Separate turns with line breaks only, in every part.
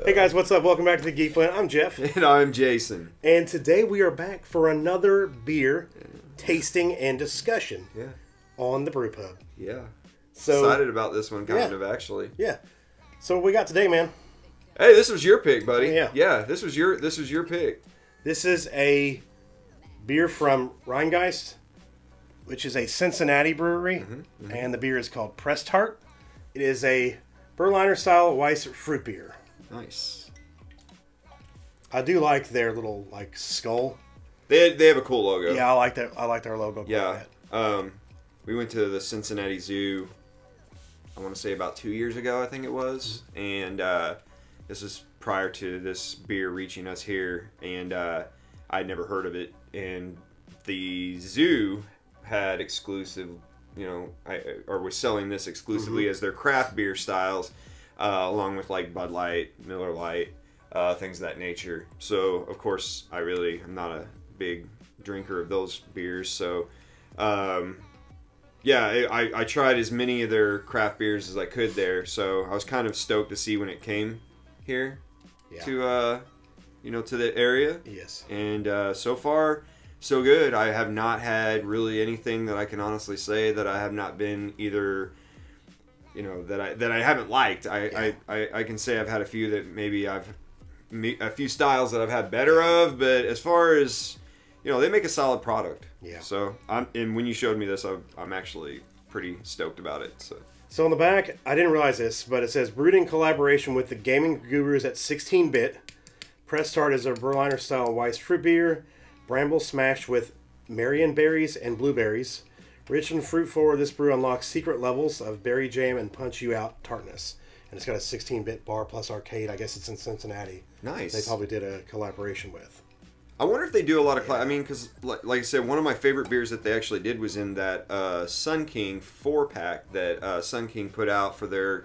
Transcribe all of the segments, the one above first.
Hey guys, what's up? Welcome back to the Geek Planet. I'm Jeff.
And I'm Jason.
And today we are back for another beer tasting and discussion on the Brew Pub.
Yeah.
So
excited about this one, kind of, actually.
Yeah. So what we got today, man?
Hey, this was your pick, buddy.
Yeah.
Yeah, this was your pick.
This is a beer from Rhinegeist, which is a Cincinnati brewery, and the beer is called Tart. It is a Berliner-style Weiss fruit beer.
Nice.
I do like their little skull.
They have a cool logo.
Yeah, I like that. I like their logo.
Yeah. We went to the Cincinnati Zoo, I want to say about 2 years ago, I think it was. And this is prior to this beer reaching us here. And I'd never heard of it. And the zoo had exclusive, or was selling this exclusively as their craft beer styles, along with like Bud Light, Miller Lite, things of that nature. So, of course, I'm not a big drinker of those beers. So, I tried as many of their craft beers as I could there. So I was kind of stoked to see when it came here to the area.
Yes.
And so far, so good. I have not had really anything that I can honestly say that I have not been either, that I haven't liked. I can say I've had a few that maybe a few styles that I've had better of, but as far as, they make a solid product.
Yeah.
So and when you showed me this, I'm actually pretty stoked about it.
So on the back, I didn't realize this, but it says brewed in collaboration with the gaming gurus at 16-bit. Tart is a Berliner-style Weiss fruit beer, bramble smashed with Marion berries and blueberries. Rich and fruit-forward, this brew unlocks secret levels of berry jam and punch-you-out tartness. And it's got a 16-bit bar plus arcade. I guess it's in Cincinnati.
Nice.
They probably did a collaboration with.
I wonder if they do a lot of... because, like I said, one of my favorite beers that they actually did was in that Sun King 4-pack that Sun King put out for their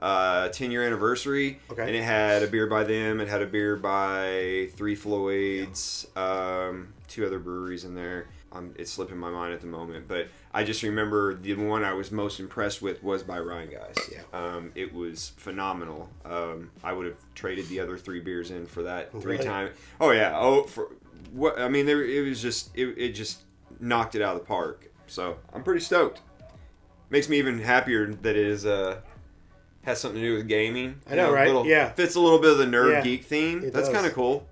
10-year anniversary.
Okay.
And it had a beer by them. It had a beer by Three Floyds, 2 other breweries in there. It's slipping my mind at the moment, but I just remember the one I was most impressed with was by Rhinegeist.
Yeah.
It was phenomenal. I would have traded the other 3 beers in for that 3
Really?
times. Oh yeah. Oh, for what? I mean, it was just it just knocked it out of the park. So I'm pretty stoked. Makes me even happier that it is has something to do with gaming.
I know, right? Yeah.
Fits a little bit of the nerd geek theme.
It
That's
does.
kind of cool.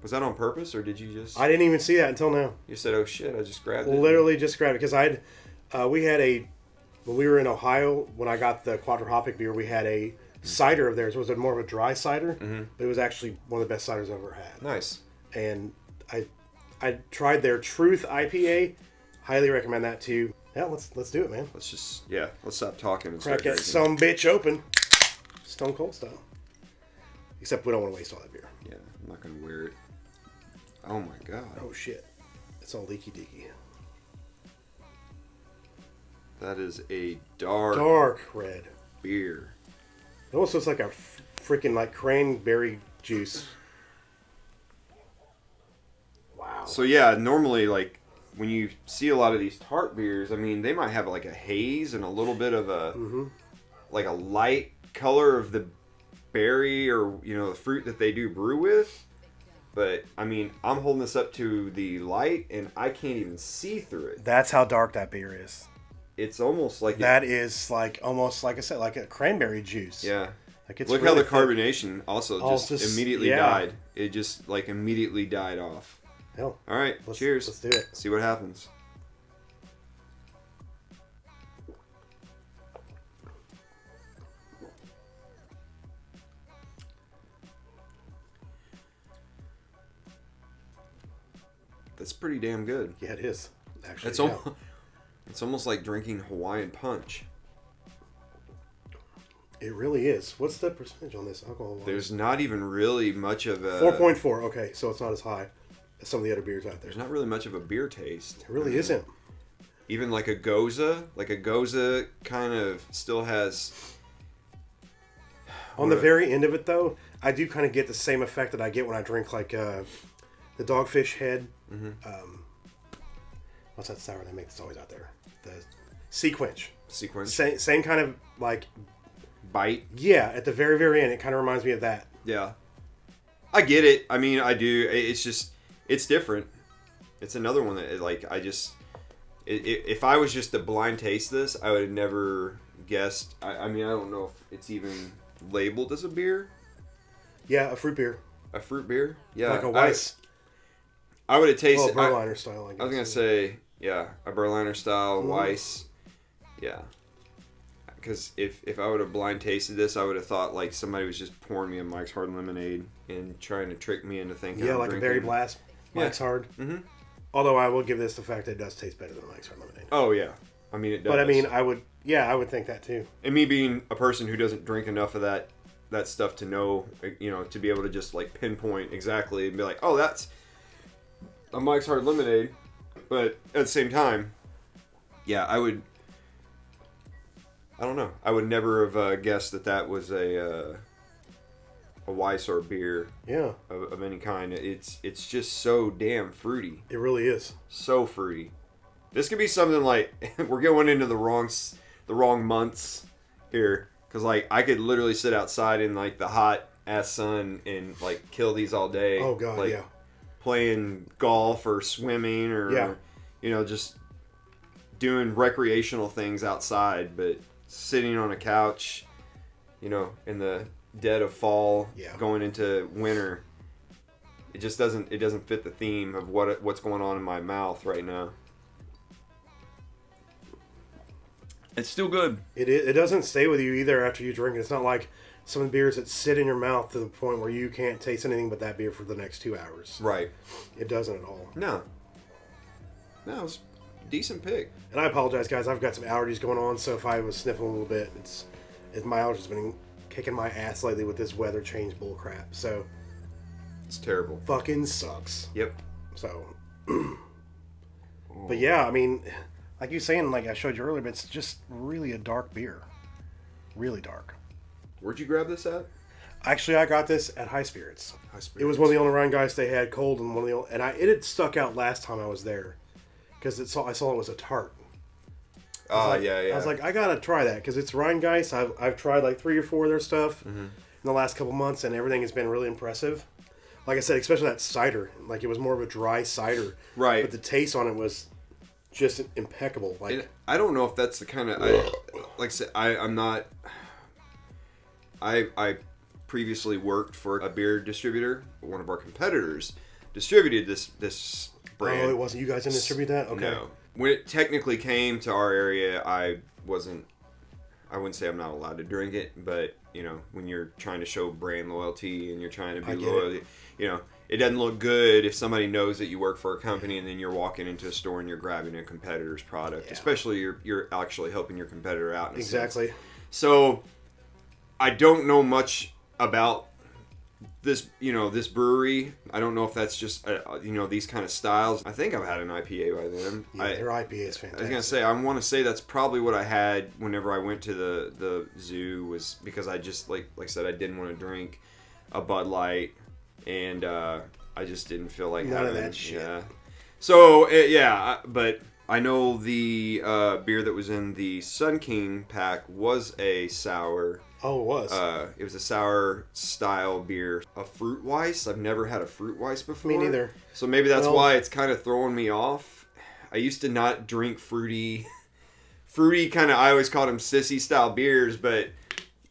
Was that on purpose, or did you just...
I didn't even see that until now.
You said, oh shit, I just grabbed it.
Literally just grabbed it. Because we had when we were in Ohio, when I got the Quadra beer, we had a cider of theirs. It was more of a dry cider, but it was actually one of the best ciders I've ever had.
Nice.
And I tried their Truth IPA. Highly recommend that too. Yeah, let's do it, man.
Let's stop talking and
Crack
start
that
drinking.
some bitch open. Stone Cold style. Except we don't want to waste all that beer.
Yeah, I'm not going to wear it. Oh my god.
Oh shit. It's all leaky deaky.
That is a dark
red
beer.
It almost looks like a freaking cranberry juice. Wow.
So yeah, normally when you see a lot of these tart beers, I mean, they might have a haze and a little bit of a a light color of the berry or the fruit that they do brew with. But I mean, I'm holding this up to the light and I can't even see through it.
That's how dark that beer is.
It's almost like
that is almost like I said, like a cranberry juice.
Yeah.
It's
look
really
how the carbonation also just immediately
yeah.
died. It just immediately died off.
Hell.
All right, cheers.
Let's do it.
See what happens. That's pretty damn good.
Yeah, it is. Actually,
it's almost like drinking Hawaiian punch.
It really is. What's the percentage on this alcohol?
There's not even really much of a...
4.4. Okay, so it's not as high as some of the other beers out there.
There's not really much of a beer taste.
It really isn't.
Even like a Goza kind of still has...
On the very end of it, though, I do kind of get the same effect that I get when I drink the Dogfish Head. What's that sour they make that's always out there? The Sea Quench.
Sequence.
Same kind of
bite.
Yeah, at the very, very end, it kind of reminds me of that.
Yeah. I get it. I mean, I do. It's just, it's different. It's another one that, like, if I was just to blind taste this, I would have never guessed. I mean, I don't know if it's even labeled as a beer.
Yeah, a fruit beer.
A fruit beer? Yeah.
Like a Weiss.
I would have tasted...
Well, Berliner style, I guess.
I was going to say, yeah, a Berliner style Weiss. Yeah. Because if I would have blind tasted this, I would have thought like somebody was just pouring me a Mike's Hard Lemonade and trying to trick me into thinking I'm
like
drinking.
a Berry Blast Mike's Hard. Mm-hmm. Although I will give this the fact that it does taste better than Mike's Hard Lemonade.
Oh, yeah. I mean, it does.
But I mean, I would think that too.
And me being a person who doesn't drink enough of that stuff to know, to be able to just like pinpoint exactly and be like, oh, that's a Mike's Hard Lemonade. But at the same time, yeah, I don't know. I would never have guessed that was a Weiss or beer.
Yeah.
Of any kind. It's just so damn fruity.
It really is.
So fruity. This could be something like we're going into the wrong months here, because like I could literally sit outside in like the hot ass sun and like kill these all day.
Oh god,
like,
yeah.
Playing golf or swimming or just doing recreational things outside, but sitting on a couch, in the dead of fall, going into winter, it just doesn't fit the theme of what's going on in my mouth right now. It's still good.
It doesn't stay with you either after you drink it. It's not like some of the beers that sit in your mouth to the point where you can't taste anything but that beer for the next 2 hours.
Right.
It doesn't at all.
No, it's a decent pick.
And I apologize, guys. I've got some allergies going on, so if I was sniffing a little bit, my allergies been kicking my ass lately with this weather change bullcrap. So
it's terrible.
Fucking sucks.
Yep.
So, but yeah, I mean, like you saying, like I showed you earlier, but it's just really a dark beer. Really dark.
Where'd you grab this at?
Actually, I got this at High Spirits. It was one of the only Rhinegeist they had cold, and it had stuck out last time I was there because I saw it was a tart.
Yeah.
I was like, I gotta try that because it's Rhinegeist. I've tried like 3 or 4 of their stuff in the last couple months, and everything has been really impressive. Like I said, especially that cider. Like it was more of a dry cider,
right?
But the taste on it was just impeccable. Like
and I don't know if that's the kind of like I said, I'm not. I previously worked for a beer distributor. One of our competitors distributed this brand.
Oh, it wasn't you guys didn't distribute that? Okay.
No. When it technically came to our area, I wouldn't say I'm not allowed to drink it, but when you're trying to show brand loyalty and you're trying to be loyal, it doesn't look good if somebody knows that you work for a company and then you're walking into a store and you're grabbing a competitor's product. Especially you're actually helping your competitor out.
Exactly.
So I don't know much about this, this brewery. I don't know if that's just, these kind of styles. I think I've had an IPA by them.
Yeah, their IPA is fantastic.
I was going to say, I want to say that's probably what I had whenever I went to the zoo, was because I just, like I said, I didn't want to drink a Bud Light, and I just didn't feel like
none of that shit.
Yeah. So, but I know the beer that was in the Sun King pack was a sour.
Oh, it was.
It was a sour style beer. A Fruit Weiss. I've never had a Fruit Weiss before.
Me neither.
So maybe that's why it's kind of throwing me off. I used to not drink fruity kind of, I always called them sissy style beers, but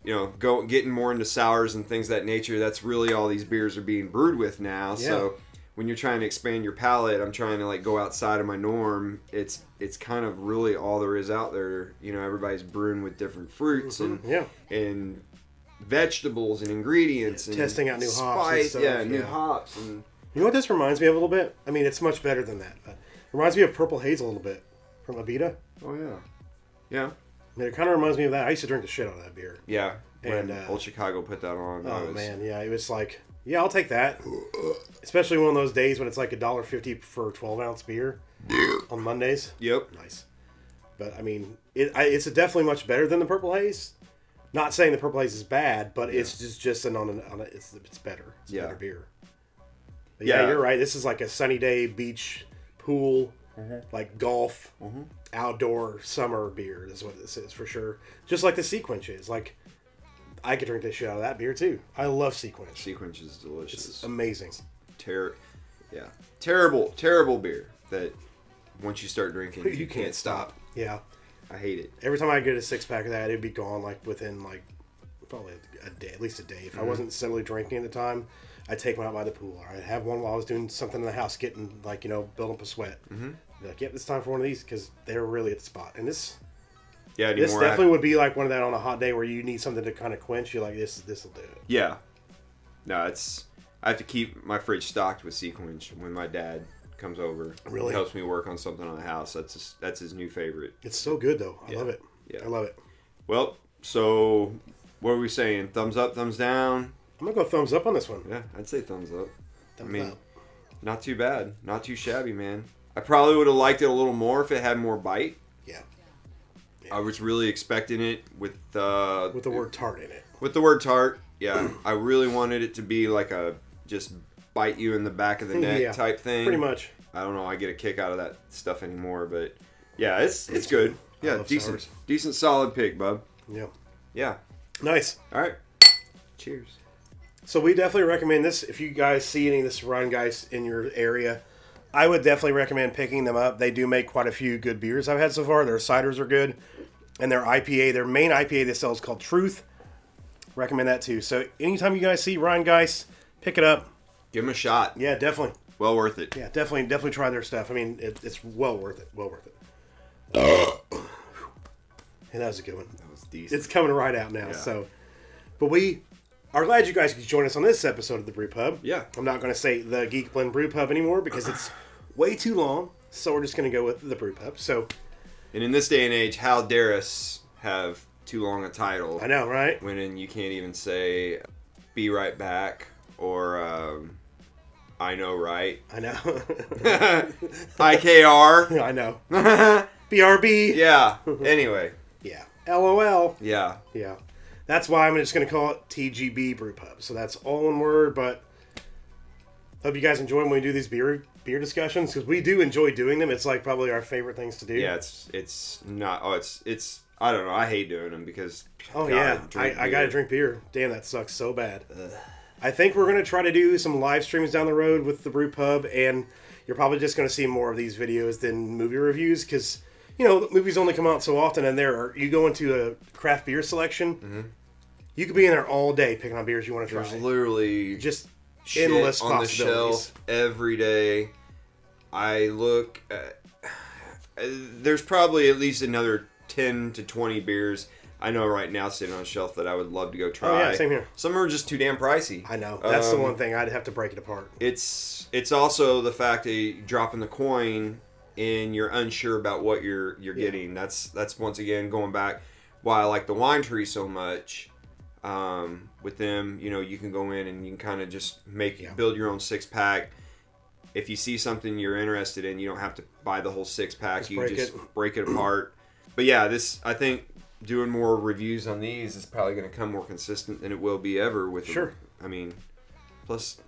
getting more into sours and things of that nature, that's really all these beers are being brewed with now. Yeah. So when you're trying to expand your palate, I'm trying to like go outside of my norm. It's kind of really all there is out there. Everybody's brewing with different fruits and vegetables and ingredients and
testing out new hops and stuff.
New hops. And
you know what this reminds me of a little bit? I mean, it's much better than that, but it reminds me of Purple Haze a little bit from Abita.
Oh yeah, yeah.
I mean, it kind of reminds me of that. I used to drink the shit out of that beer.
Yeah, when Old Chicago put that on.
Man, yeah, it was like, yeah, I'll take that. Especially one of those days when it's like $1.50 for a 12-ounce beer on Mondays.
Yep.
Nice. But, I mean, it's definitely much better than the Purple Haze. Not saying the Purple Haze is bad, but it's just it's better. It's a better beer. But yeah, you're right. This is like a sunny day, beach, pool, like golf, outdoor summer beer is what this is for sure. Just like the Sequench is. Like, I could drink the shit out of that beer too. I love Sequence.
Sequence is delicious.
It's amazing.
Yeah. Terrible beer that once you start drinking, you can't stop.
Yeah.
I hate it.
Every time I get a 6-pack of that, it'd be gone like within like probably a day, at least a day. If I wasn't simply drinking at the time, I'd take one out by the pool. Or I'd have one while I was doing something in the house, getting like, building up a sweat. Mm-hmm. Be like, yep, it's time for one of these because they're really at the spot. And this definitely would be like one of that on a hot day where you need something to kind of quench you. Like this will do it.
Yeah. No, I have to keep my fridge stocked with Sequence when my dad comes over.
Really?
He helps me work on something on the house. That's his new favorite.
It's so good though. I love it.
Yeah.
I love it.
Well, so what are we saying? Thumbs up, thumbs down?
I'm gonna go thumbs up on this one.
Yeah, I'd say thumbs up.
Thumbs up.
Not too bad. Not too shabby, man. I probably would have liked it a little more if it had more bite.
Yeah.
I was really expecting it with
the word tart in it.
With the word tart, yeah. I really wanted it to be like a just bite you in the back of the neck type thing.
Pretty much.
I don't know. I get a kick out of that stuff anymore, but yeah, it's good. Yeah, decent solid pick, bub.
Yeah.
Yeah.
Nice.
All right. Cheers.
So we definitely recommend this. If you guys see any of this Rhinegeist in your area, I would definitely recommend picking them up. They do make quite a few good beers I've had so far. Their ciders are good. And their IPA, their main IPA they sell is called Truth. Recommend that too. So anytime you guys see Rhinegeist, pick it up.
Give them a shot.
Yeah, definitely.
Well worth it.
Yeah, definitely try their stuff. I mean, it's well worth it. Well worth it. And that was a good one.
That was decent.
It's coming right out now. Yeah. So, but we are glad you guys could join us on this episode of the Brew Pub.
Yeah.
I'm not going to say the Geek Blend Brew Pub anymore because it's way too long. So we're just going to go with the Brew Pub. So,
and in this day and age, how dare us have too long a title?
I know, right?
When you can't even say "Be Right Back" or "I Know Right."
I know.
IKR.
I know. BRB.
Yeah. Anyway.
Yeah. LOL.
Yeah.
Yeah. That's why I'm just going to call it TGB Brew Pub. So that's all one word, but hope you guys enjoy when we do these beer discussions because we do enjoy doing them. It's like probably our favorite things to do.
Yeah, it's not. Oh, it's. I don't know. I hate doing them because.
Oh yeah, I gotta drink beer. Damn, that sucks so bad. Ugh. I think we're gonna try to do some live streams down the road with the Brew Pub, and you're probably just gonna see more of these videos than movie reviews because movies only come out so often, and you go into a craft beer selection. Mm-hmm. You could be in there all day picking on beers you want to try.
There's literally
just endless
on the
possibilities.
Shelf every day. I look at, there's probably at least another 10 to 20 beers I know right now sitting on the shelf that I would love to go try.
Oh yeah, same here.
Some are just too damn pricey.
I know. That's the one thing. I'd have to break it apart.
It's also the fact that you're dropping the coin and you're unsure about what you're getting. That's once again going back why I like the Wine Tree so much. With them, you can go in and you can kind of just build your own 6-pack. If you see something you're interested in, you don't have to buy the whole 6-pack. You just break it apart. But yeah, I think doing more reviews on these is probably going to come more consistent than it will be ever with them.
Sure.
I mean, plus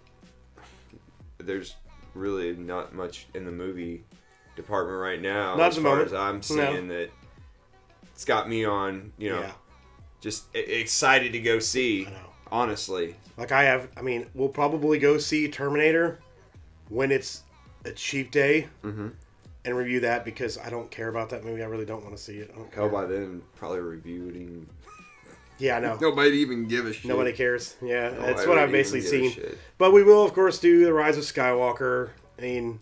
there's really not much in the movie department right now.
Not
as far as I'm seeing that it's got me on, just excited to go see. I know. Honestly.
Like we'll probably go see Terminator when it's a cheap day and review that because I don't care about that movie. I really don't want to see it. I don't care.
By then, probably reviewing.
Yeah, I know.
Nobody even give a shit.
Nobody cares. Yeah, that's what I've basically seen. But we will, of course, do The Rise of Skywalker. I mean,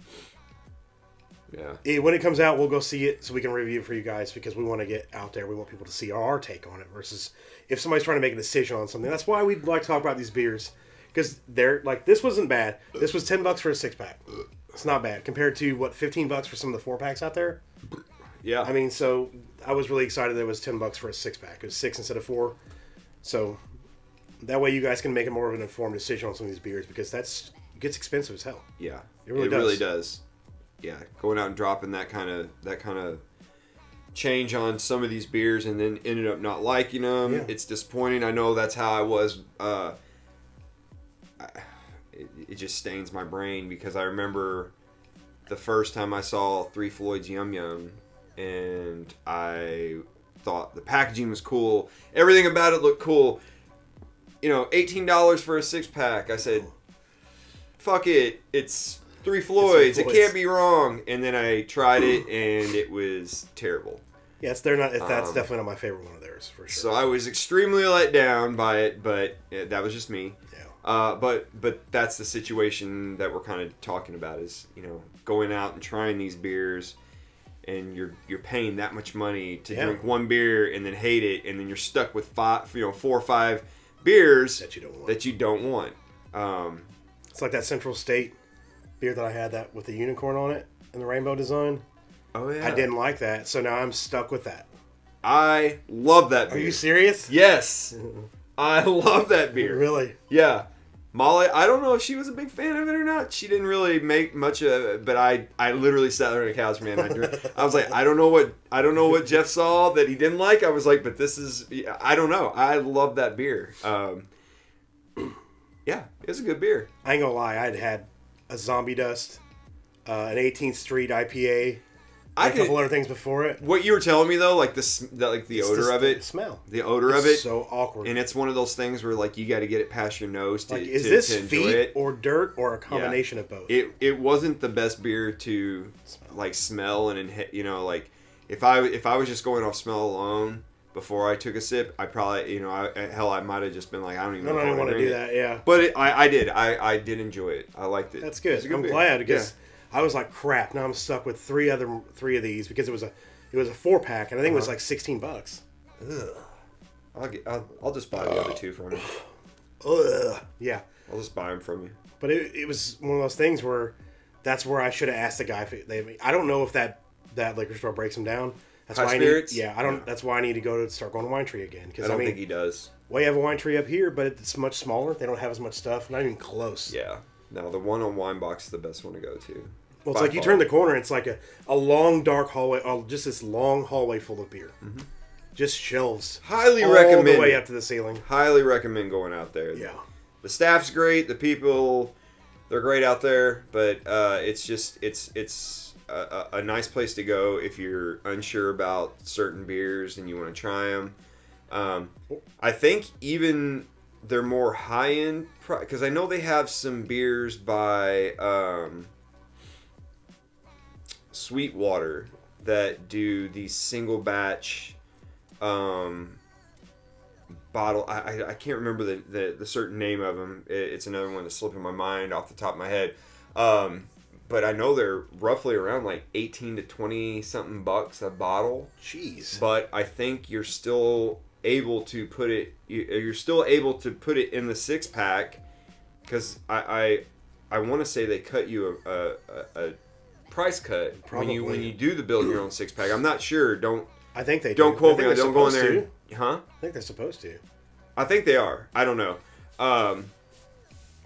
when it comes out, we'll go see it so we can review it for you guys because we want to get out there. We want people to see our take on it versus if somebody's trying to make a decision on something. That's why we'd like to talk about these beers because they're like, this wasn't bad. This was $10 for a 6-pack. It's not bad compared to $15 for some of the 4-packs out there.
Yeah.
I mean, so I was really excited that it was $10 for a 6-pack. It was 6 instead of 4. So that way you guys can make a more of an informed decision on some of these beers because it gets expensive as hell.
Yeah.
It really does.
Yeah. Going out and dropping that kind of change on some of these beers and then ended up not liking them. Yeah. It's disappointing. I know that's how I was. It just stains my brain because I remember the first time I saw Three Floyd's Yum Yum and I thought the packaging was cool. Everything about it looked cool. $18 for a 6-pack. I said, fuck it. It's Three Floyds. It can't be wrong. And then I tried it, and it was terrible.
Yeah, that's definitely not my favorite one of theirs, for sure.
So I was extremely let down by it, but that was just me.
Yeah.
But that's the situation that we're kind of talking about is, going out and trying these beers, and you're paying that much money to drink one beer and then hate it, and then you're stuck with 4 or 5 beers that you don't want.
It's like that Central State beer that I had that with the unicorn on it and the rainbow design.
Oh yeah.
I didn't like that, so now I'm stuck with that.
I love that beer.
Are you serious?
Yes. I love that beer.
Really?
Yeah. Molly, I don't know if she was a big fan of it or not. She didn't really make much of it, but I literally sat there on the couch, man. I was like, I don't know what Jeff saw that he didn't like. I was like, but this is, I don't know. I love that beer. Yeah, it's a good beer.
I ain't gonna lie, I'd had a Zombie Dust, an 18th Street IPA, a couple other things before it.
What you were telling me though, like the odor of it,
the smell,
the odor of it,
so awkward.
And it's one of those things where like you got to get it past your nose to
is
to
this
enjoy
feet
it.
or dirt or a combination of both?
It wasn't the best beer to like smell and like if I was just going off smell alone before I took a sip, I probably I might have just been like I don't even know if I
want to do that. Yeah,
but I did enjoy it. I liked it.
That's good. I'm glad because I was like crap. Now I'm stuck with three of these because it was a 4-pack and I think it was like $16.
Ugh. I'll just buy the other 2 from you.
Ugh. Yeah.
I'll just buy them from you.
But it was one of those things where that's where I should have asked the guy if I don't know if that liquor store breaks them down. That's
High
why
spirits?
That's why I need to start going to Wine Tree again.
I don't think he does.
We have a Wine Tree up here, but it's much smaller. They don't have as much stuff. Not even close.
Yeah. No, the one on Winebox is the best one to go to.
Well, it's like you turn the corner, and it's like a long, dark hallway. Just this long hallway full of beer. Mm-hmm. Just shelves.
Highly recommend.
All the way up to the ceiling.
Highly recommend going out there.
Yeah.
The staff's great. The people, they're great out there. But it's a nice place to go if you're unsure about certain beers and you want to try them. I think even they're more high end because I know they have some beers by Sweetwater that do these single batch bottle. I can't remember the certain name of them. It's another one that's slipping my mind off the top of my head. But I know they're roughly around like 18 to 20 something bucks a bottle.
Jeez.
But I think you're still able to put it. You're still able to put it in the 6-pack because I want to say they cut you a price cut when you do the build your own 6-pack. I'm not sure.
I think they
don't
do.
quote me. Don't go in there. Huh?
I think they're supposed to.
I think they are. I don't know.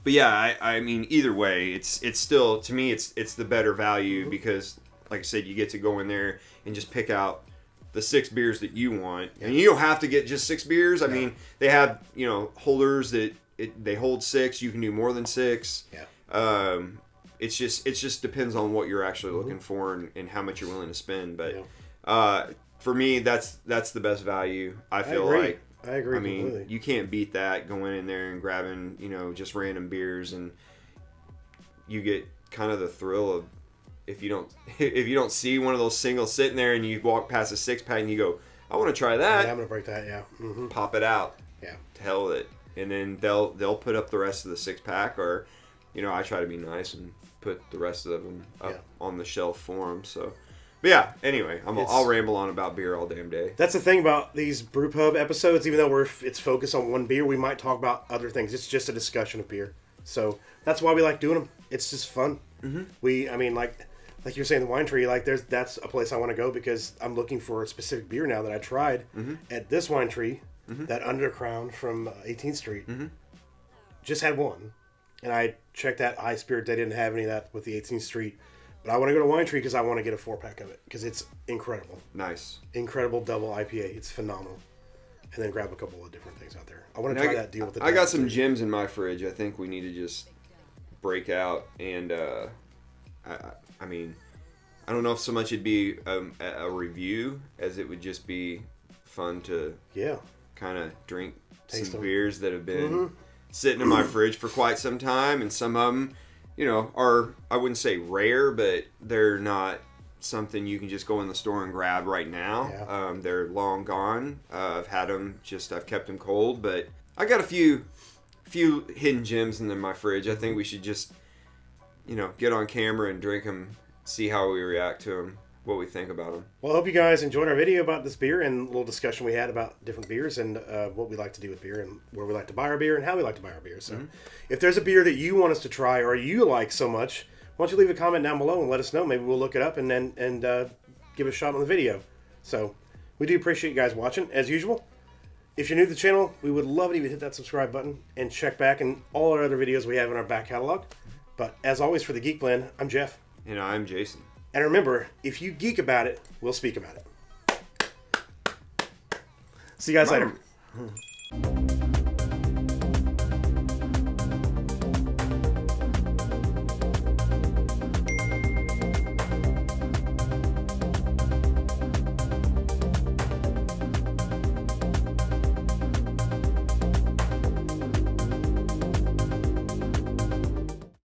But yeah, I mean, either way, it's still, to me, it's the better value because, like I said, you get to go in there and just pick out the 6 beers that you want, and you don't have to get just 6 beers. I mean, they have holders that they hold 6. You can do more than 6.
Yeah.
It just depends on what you're actually looking for and how much you're willing to spend. But for me, that's the best value. I feel like.
I agree.
I mean,
completely.
you can't beat that going in there and grabbing, just random beers, and you get kind of the thrill of if you don't see one of those singles sitting there and you walk past a 6-pack and you go, I want to try that.
Yeah, I'm gonna break that. Yeah. Mm-hmm.
Pop it out.
Yeah.
To hell with it, and then they'll put up the rest of the 6-pack, or I try to be nice and put the rest of them up on the shelf for them. So. But yeah, anyway, I'll ramble on about beer all damn day.
That's the thing about these brew pub episodes. Even though it's focused on one beer, we might talk about other things. It's just a discussion of beer. So that's why we like doing them. It's just fun. Mm-hmm. Like you're saying, the Wine Tree, that's a place I want to go because I'm looking for a specific beer now that I tried at this Wine Tree, that Undercrown from 18th Street. Mm-hmm. Just had one. And I checked that High Spirit. They didn't have any of that with the 18th Street. But I want to go to Wine Tree because I want to get a 4-pack of it because it's incredible.
Nice.
Incredible double IPA. It's phenomenal. And then grab a couple of different things out there. I want to try that deal with the.
I got some gems in my fridge. I think we need to just break out and. I mean, I don't know if so much it'd be a review as it would just be fun to.
Yeah.
kind of drink
Taste
some
them.
beers that have been sitting in my fridge for quite some time, and some of them, you know, are, I wouldn't say rare, but they're not something you can just go in the store and grab right now.
Yeah.
They're long gone. I've had them, I've kept them cold, but I got a few hidden gems in my fridge. I think we should just, you know, get on camera and drink them, see how we react to them, what we think about them.
Well, I hope you guys enjoyed our video about this beer and a little discussion we had about different beers and what we like to do with beer and where we like to buy our beer and how we like to buy our beer. So if there's a beer that you want us to try or you like so much, why don't you leave a comment down below and let us know. Maybe we'll look it up and give it a shot on the video. So we do appreciate you guys watching. As usual, if you're new to the channel, we would love it if you hit that subscribe button and check back and all our other videos we have in our back catalog. But as always, for the Geek Blend, I'm Jeff.
And I'm Jason.
And remember, if you geek about it, we'll speak about it. See you guys later.